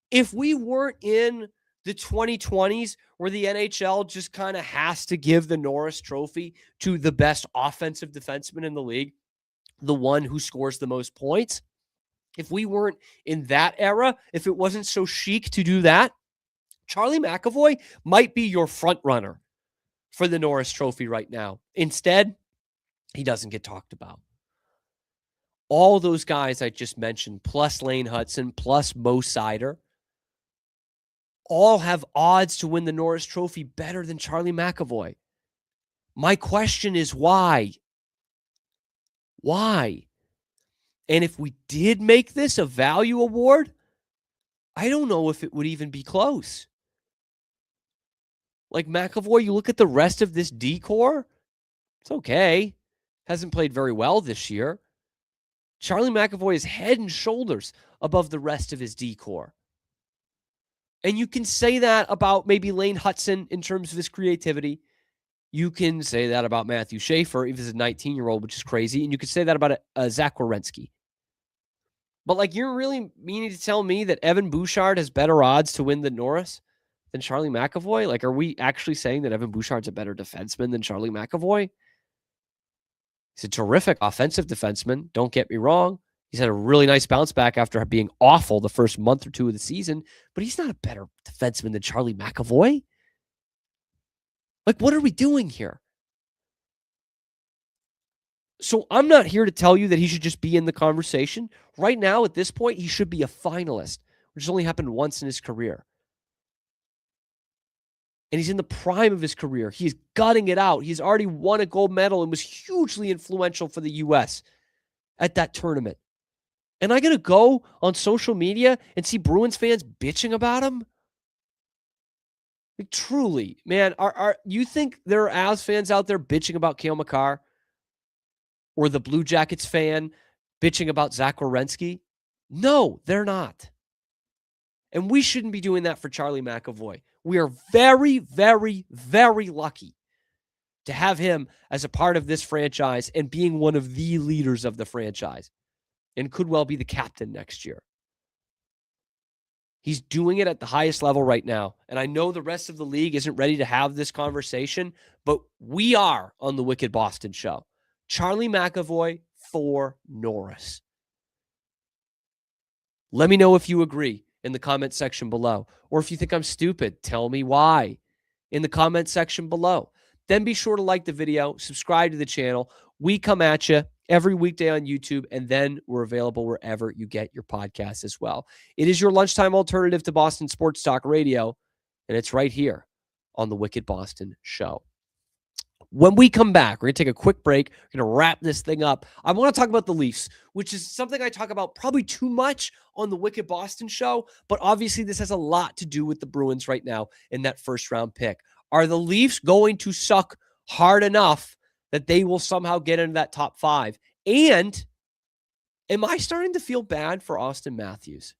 If we weren't in the 2020s where the NHL just kind of has to give the Norris Trophy to the best offensive defenseman in the league, the one who scores the most points, if we weren't in that era, if it wasn't so chic to do that, Charlie McAvoy might be your front runner for the Norris Trophy right now. Instead, he doesn't get talked about. All those guys I just mentioned, plus Lane Hudson, plus Mo Seider, all have odds to win the Norris Trophy better than Charlie McAvoy. My question is why? Why? And if we did make this a value award, I don't know if it would even be close. Like McAvoy, you look at the rest of this D-core, it's okay. Hasn't played very well this year. Charlie McAvoy is head and shoulders above the rest of his D-core. And you can say that about maybe Lane Hudson in terms of his creativity. You can say that about Matthew Schaefer, even as a 19-year-old, which is crazy. And you could say that about Zach Werenski. But like, you're really meaning to tell me that Evan Bouchard has better odds to win the Norris than Charlie McAvoy? Like, are we actually saying that Evan Bouchard's a better defenseman than Charlie McAvoy? He's a terrific offensive defenseman. Don't get me wrong. He's had a really nice bounce back after being awful the first month or two of the season, but he's not a better defenseman than Charlie McAvoy. Like, what are we doing here? So I'm not here to tell you that he should just be in the conversation. Right now, at this point, he should be a finalist, which has only happened once in his career. And he's in the prime of his career. He's gutting it out. He's already won a gold medal and was hugely influential for the U.S. at that tournament. And I got to go on social media and see Bruins fans bitching about him? Like, truly, man, are you think there are Avs fans out there bitching about Cale Makar? Or the Blue Jackets fan bitching about Zach Werenski? No, they're not. And we shouldn't be doing that for Charlie McAvoy. We are very, very, very lucky to have him as a part of this franchise and being one of the leaders of the franchise, and could well be the captain next year. He's doing it at the highest level right now. And I know the rest of the league isn't ready to have this conversation, but we are on the Wicked Boston Show. Charlie McAvoy for Norris. Let me know if you agree in the comment section below. Or if you think I'm stupid, tell me why in the comment section below. Then be sure to like the video, subscribe to the channel. We come at you every weekday on YouTube, and then we're available wherever you get your podcasts as well. It is your lunchtime alternative to Boston Sports Talk Radio, and it's right here on the Wicked Boston Show. When we come back, we're going to take a quick break. We're going to wrap this thing up. I want to talk about the Leafs, which is something I talk about probably too much on the Wicked Boston Show, but obviously this has a lot to do with the Bruins right now in that first-round pick. Are the Leafs going to suck hard enough that they will somehow get into that top 5? And am I starting to feel bad for Austin Matthews?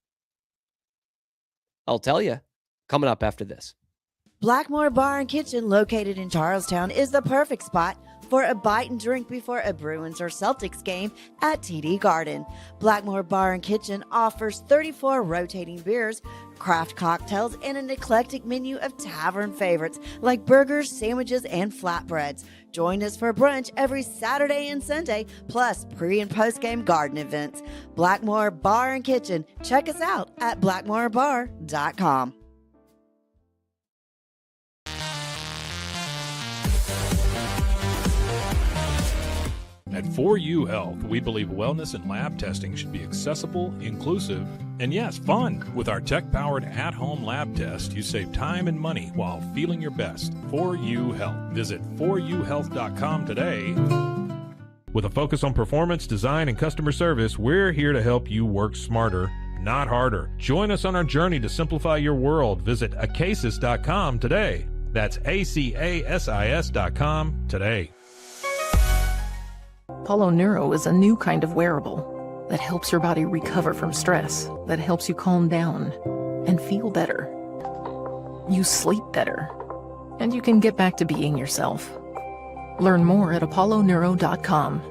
I'll tell you, coming up after this. Blackmore Bar and Kitchen, located in Charlestown, is the perfect spot for a bite and drink before a Bruins or Celtics game at TD Garden. Blackmore Bar and Kitchen offers 34 rotating beers, craft cocktails, and an eclectic menu of tavern favorites like burgers, sandwiches, and flatbreads. Join us for brunch every Saturday and Sunday, plus pre- and post-game garden events. Blackmore Bar and Kitchen. Check us out at blackmorebar.com. At For You Health, we believe wellness and lab testing should be accessible, inclusive, and yes, fun. With our tech-powered at-home lab test, you save time and money while feeling your best. For You Health. Visit foryouhealth.com today. With a focus on performance, design, and customer service, we're here to help you work smarter, not harder. Join us on our journey to simplify your world. Visit acasis.com today. That's ACASIS.com today. Polo Neuro is a new kind of wearable that helps your body recover from stress, that helps you calm down and feel better. You sleep better, and you can get back to being yourself. Learn more at apolloneuro.com.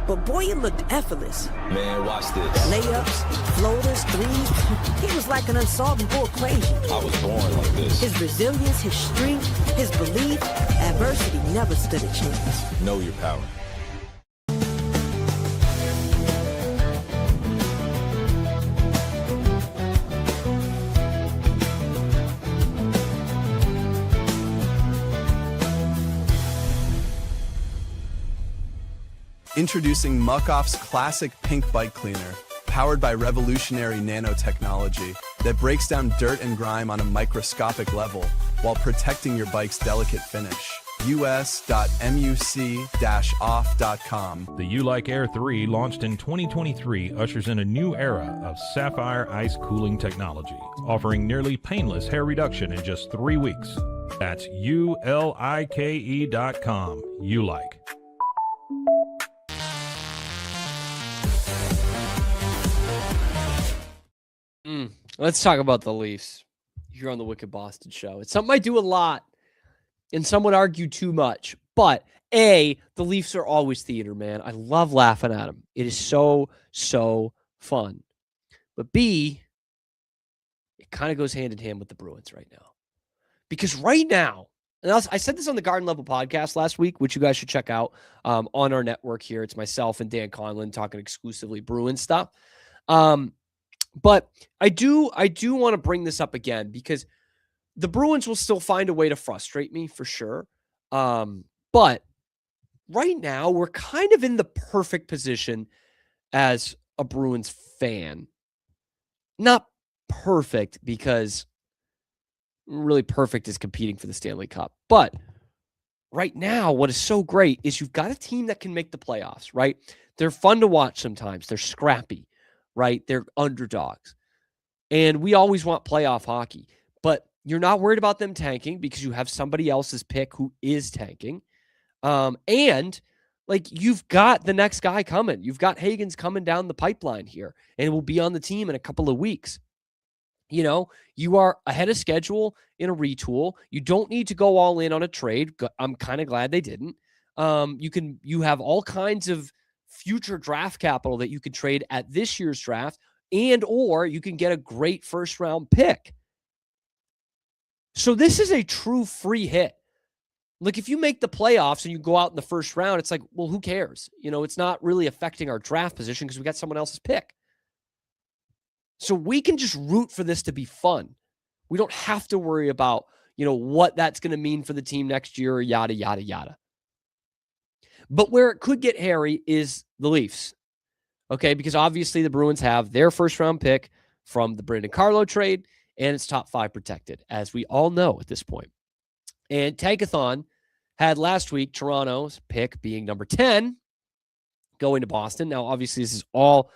But boy, it looked effortless. Man, watch this. Layups, floaters, threes. He was like an unsolvable equation. I was born like this. His resilience, his strength, his belief, adversity never stood a chance. Know your power. Introducing Muck-Off's classic pink bike cleaner, powered by revolutionary nanotechnology that breaks down dirt and grime on a microscopic level while protecting your bike's delicate finish. us.muc-off.com. The You Like Air 3, launched in 2023, ushers in a new era of sapphire ice cooling technology, offering nearly painless hair reduction in just 3 weeks. That's ULIKE.com. You Like. Let's talk about the Leafs here on the Wicked Boston Show. It's something I do a lot, and some would argue too much. But A, the Leafs are always theater, man. I love laughing at them. It is so, so fun. But B, it kind of goes hand in hand with the Bruins right now. Because right now, and I said this on the Garden Level podcast last week, which you guys should check out on our network here. It's myself and Dan Conlon talking exclusively Bruins stuff. But I do want to bring this up again because the Bruins will still find a way to frustrate me for sure. But right now we're kind of in the perfect position as a Bruins fan. Not perfect because really perfect is competing for the Stanley Cup. But right now, what is so great is you've got a team that can make the playoffs, right? They're fun to watch sometimes. They're scrappy. Right? They're underdogs. And we always want playoff hockey. But you're not worried about them tanking because you have somebody else's pick who is tanking. And like you've got the next guy coming. You've got Hagen's coming down the pipeline here and will be on the team in a couple of weeks. You know, you are ahead of schedule in a retool. You don't need to go all in on a trade. I'm kind of glad they didn't. You have all kinds of future draft capital that you could trade at this year's draft, and or you can get a great first round pick. So this is a true free hit. Like if you make the playoffs and you go out in the first round, it's like, well, who cares? You know, it's not really affecting our draft position because we got someone else's pick. So we can just root for this to be fun. We don't have to worry about, you know, what that's going to mean for the team next year or yada, yada, yada. But where it could get hairy is the Leafs, okay? Because obviously the Bruins have their first-round pick from the Brandon Carlo trade, and it's top 5 protected, as we all know at this point. And Tankathon had last week Toronto's pick being number 10 going to Boston. Now, obviously, this is all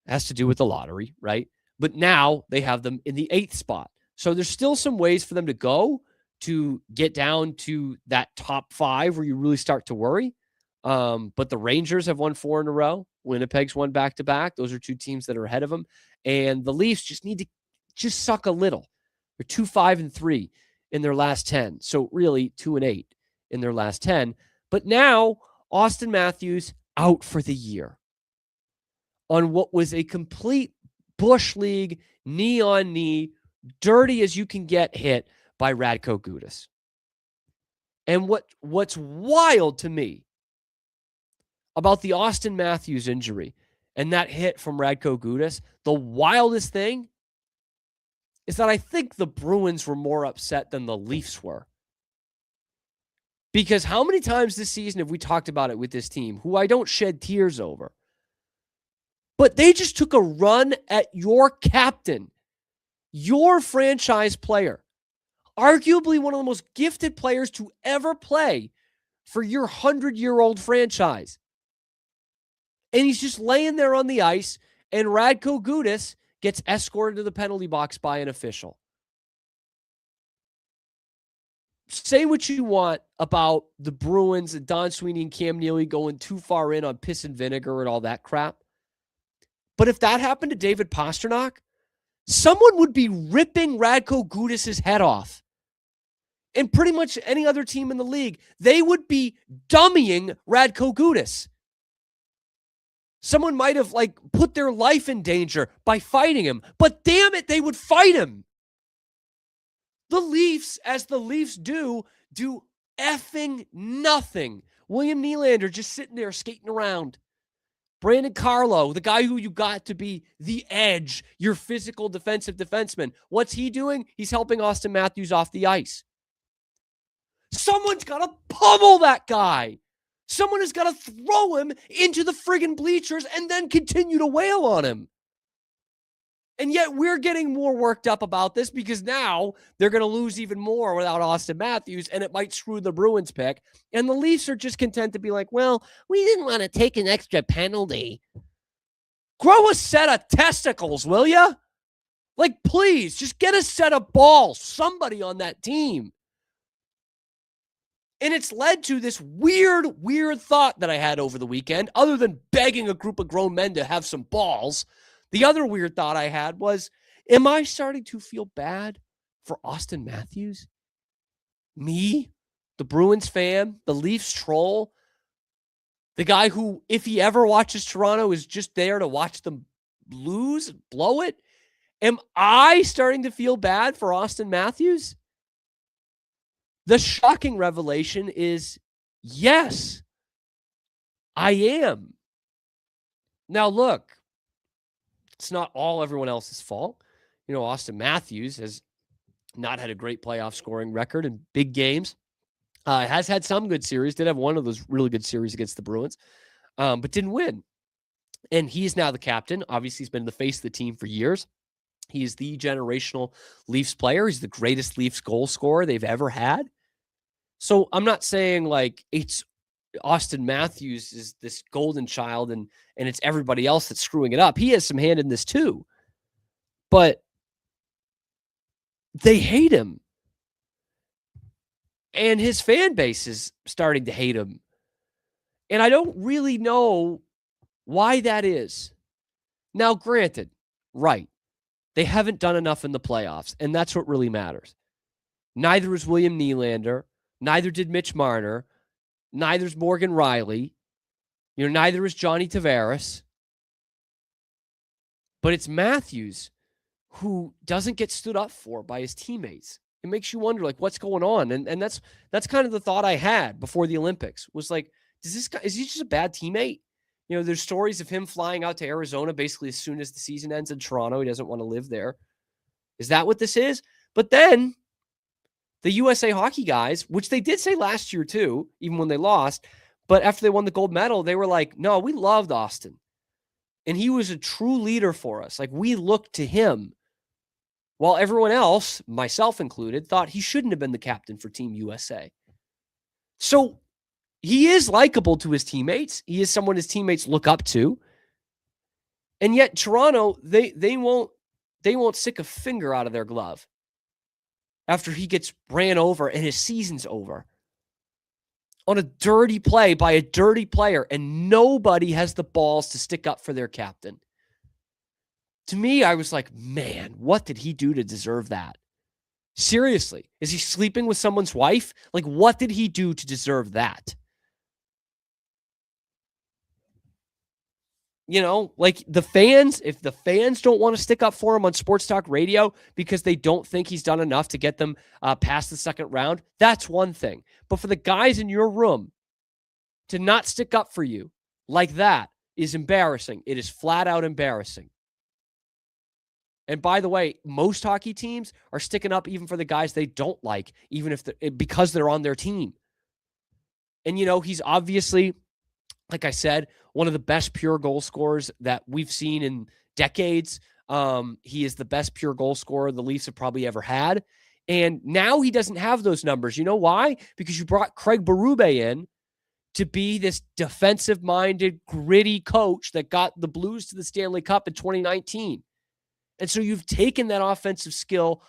has to do with the lottery, right? But now they have them in the 8th spot. So there's still some ways for them to go to get down to that top 5 where you really start to worry. But the Rangers have won 4 in a row. Winnipeg's won back-to-back. Those are 2 teams that are ahead of them. And the Leafs just need to just suck a little. They're 2-5-3 in their last 10. So really 2-8 in their last 10. But now Austin Matthews out for the year on what was a complete Bush League, knee-on-knee, dirty as you can get hit by Radko Gudas. And what's wild to me about the Austin Matthews injury and that hit from Radko Gudas, the wildest thing is that I think the Bruins were more upset than the Leafs were. Because how many times this season have we talked about it with this team, who I don't shed tears over? But they just took a run at your captain, your franchise player, arguably one of the most gifted players to ever play for your 100-year-old franchise. And he's just laying there on the ice, and Radko Gudas gets escorted to the penalty box by an official. Say what you want about the Bruins and Don Sweeney and Cam Neely going too far in on piss and vinegar and all that crap. But if that happened to David Pastrnak, someone would be ripping Radko Gudas' head off. And pretty much any other team in the league, they would be dummying Radko Gudas. Someone might have put their life in danger by fighting him, but damn it, they would fight him. The Leafs, as the Leafs do effing nothing. William Nylander just sitting there skating around. Brandon Carlo, the guy who you got to be the edge, your physical defensive defenseman. What's he doing? He's helping Austin Matthews off the ice. Someone's got to pummel that guy. Someone has got to throw him into the friggin' bleachers and then continue to wail on him. And yet we're getting more worked up about this because now they're going to lose even more without Austin Matthews, and it might screw the Bruins pick. And the Leafs are just content to be like, well, we didn't want to take an extra penalty. Grow a set of testicles, will ya? Please, just get a set of balls. Somebody on that team. And it's led to this weird thought that I had over the weekend, other than begging a group of grown men to have some balls. The other weird thought I had was, am I starting to feel bad for Austin Matthews? Me, the Bruins fan, the Leafs troll, the guy who, if he ever watches Toronto, is just there to watch them lose and blow it? Am I starting to feel bad for Austin Matthews? The shocking revelation is, yes, I am. Now, look, it's not all everyone else's fault. Austin Matthews has not had a great playoff scoring record in big games. Has had some good series. Did have one of those really good series against the Bruins, but didn't win. And he's now the captain. Obviously, he's been the face of the team for years. He is the generational Leafs player. He's the greatest Leafs goal scorer they've ever had. So I'm not saying it's Austin Matthews is this golden child and it's everybody else that's screwing it up. He has some hand in this too. But they hate him. And his fan base is starting to hate him. And I don't really know why that is. Now, granted, right, they haven't done enough in the playoffs, and that's what really matters. Neither is William Nylander. Neither did Mitch Marner. Neither is Morgan Riley. Neither is Johnny Tavares. But it's Matthews who doesn't get stood up for by his teammates. It makes you wonder, what's going on? And that's kind of the thought I had before the Olympics was does this guy, is he just a bad teammate? There's stories of him flying out to Arizona basically as soon as the season ends in Toronto. He doesn't want to live there. Is that what this is? But then the USA Hockey guys, which they did say last year too, even when they lost, but after they won the gold medal, they were like, no, we loved Austin. And he was a true leader for us. We looked to him. While everyone else, myself included, thought he shouldn't have been the captain for Team USA. So he is likable to his teammates. He is someone his teammates look up to. And yet Toronto, they won't stick a finger out of their glove after he gets ran over and his season's over on a dirty play by a dirty player, and nobody has the balls to stick up for their captain. To me, I was like, man, what did he do to deserve that? Seriously, is he sleeping with someone's wife? What did he do to deserve that? The fans, if the fans don't want to stick up for him on sports talk radio because they don't think he's done enough to get them past the second round, that's one thing. But for the guys in your room to not stick up for you like that is embarrassing. It is flat out embarrassing. And by the way, most hockey teams are sticking up even for the guys they don't like, even if because they're on their team. And, he's obviously, like I said, one of the best pure goal scorers that we've seen in decades. He is the best pure goal scorer the Leafs have probably ever had. And now he doesn't have those numbers. You know why? Because you brought Craig Berube in to be this defensive-minded, gritty coach that got the Blues to the Stanley Cup in 2019. And so you've taken that offensive skill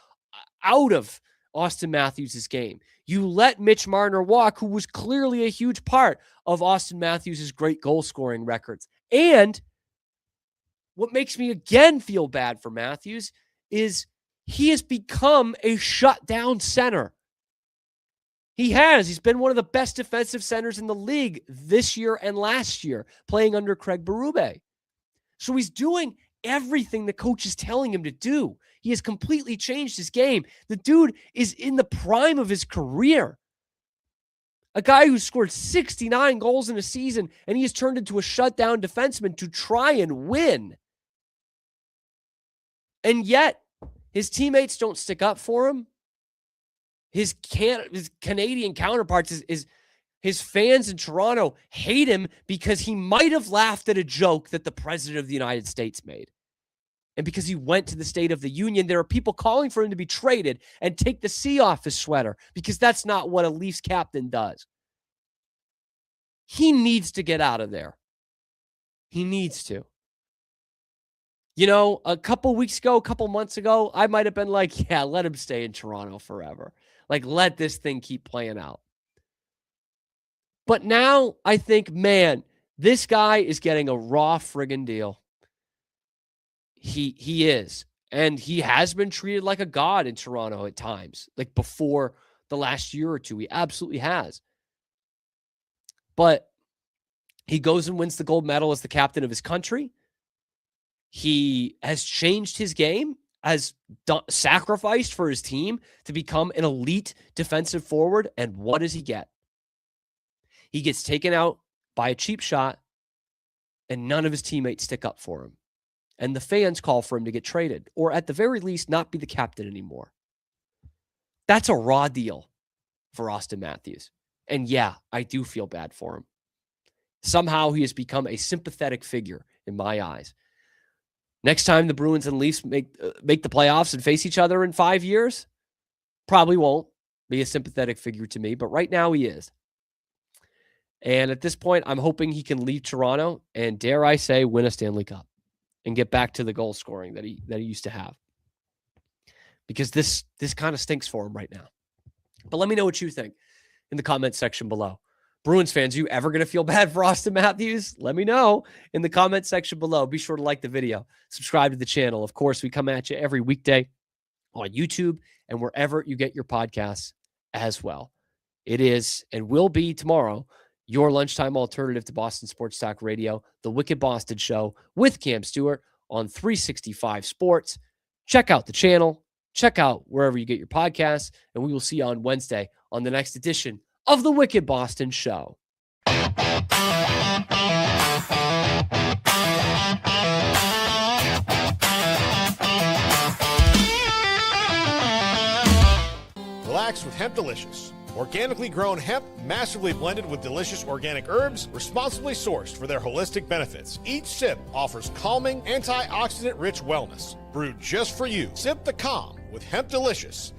out of Austin Matthews' game. You let Mitch Marner walk, who was clearly a huge part of Austin Matthews' great goal-scoring records. And what makes me again feel bad for Matthews is he has become a shutdown center. He has. He's been one of the best defensive centers in the league this year and last year, playing under Craig Berube. So he's doing everything the coach is telling him to do. He has completely changed his game. The dude is in the prime of his career. A guy who scored 69 goals in a season, and he has turned into a shutdown defenseman to try and win. And yet, his teammates don't stick up for him. His Canadian counterparts, his fans in Toronto hate him because he might have laughed at a joke that the President of the United States made. And because he went to the State of the Union, there are people calling for him to be traded and take the C off his sweater because that's not what a Leafs captain does. He needs to get out of there. He needs to. A couple months ago, I might have been like, yeah, let him stay in Toronto forever. Like, let this thing keep playing out. But now I think, man, this guy is getting a raw friggin' deal. He is. And he has been treated like a god in Toronto at times. Like before the last year or two, he absolutely has. But he goes and wins the gold medal as the captain of his country. He has changed his game, has sacrificed for his team to become an elite defensive forward. And what does he get? He gets taken out by a cheap shot, and none of his teammates stick up for him. And the fans call for him to get traded, or at the very least, not be the captain anymore. That's a raw deal for Austin Matthews. And yeah, I do feel bad for him. Somehow he has become a sympathetic figure in my eyes. Next time the Bruins and Leafs make the playoffs and face each other in 5 years, probably won't be a sympathetic figure to me, but right now he is. And at this point, I'm hoping he can leave Toronto and, dare I say, win a Stanley Cup and get back to the goal scoring that he used to have. Because this kind of stinks for him right now. But let me know what you think in the comment section below. Bruins fans, you ever going to feel bad for Austin Matthews? Let me know in the comment section below. Be sure to like the video, subscribe to the channel. Of course, we come at you every weekday on YouTube and wherever you get your podcasts as well. It is and will be tomorrow your lunchtime alternative to Boston Sports Talk Radio, The Wicked Boston Show with Cam Stewart on 365 Sports. Check out the channel. Check out wherever you get your podcasts, and we will see you on Wednesday on the next edition of The Wicked Boston Show. Relax with Hemp Delicious. Organically grown hemp, massively blended with delicious organic herbs, responsibly sourced for their holistic benefits. Each sip offers calming, antioxidant-rich wellness. Brewed just for you. Sip the calm with Hemp Delicious.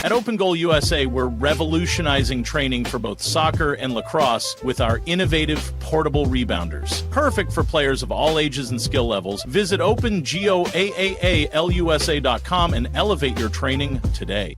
At Open Goal USA, we're revolutionizing training for both soccer and lacrosse with our innovative portable rebounders. Perfect for players of all ages and skill levels. Visit OpenGOAAALUSA.com and elevate your training today.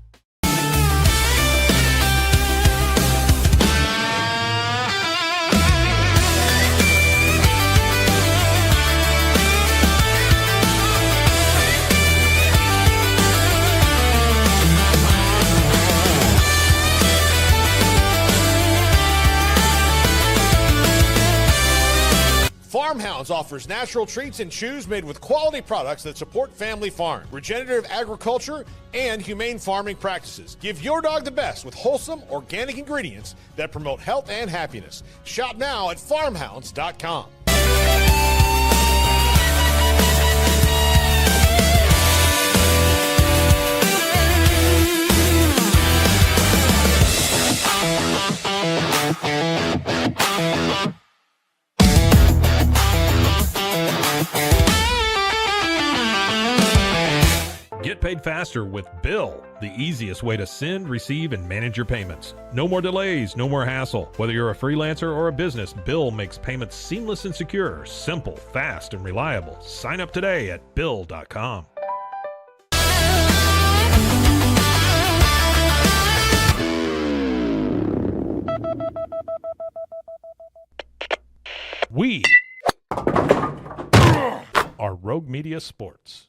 Farmhounds offers natural treats and chews made with quality products that support family farm, regenerative agriculture, and humane farming practices. Give your dog the best with wholesome, organic ingredients that promote health and happiness. Shop now at farmhounds.com. Get paid faster with Bill, the easiest way to send, receive, and manage your payments. No more delays, no more hassle. Whether you're a freelancer or a business, Bill makes payments seamless and secure, simple, fast, and reliable. Sign up today at Bill.com. We are Rogue Media Sports.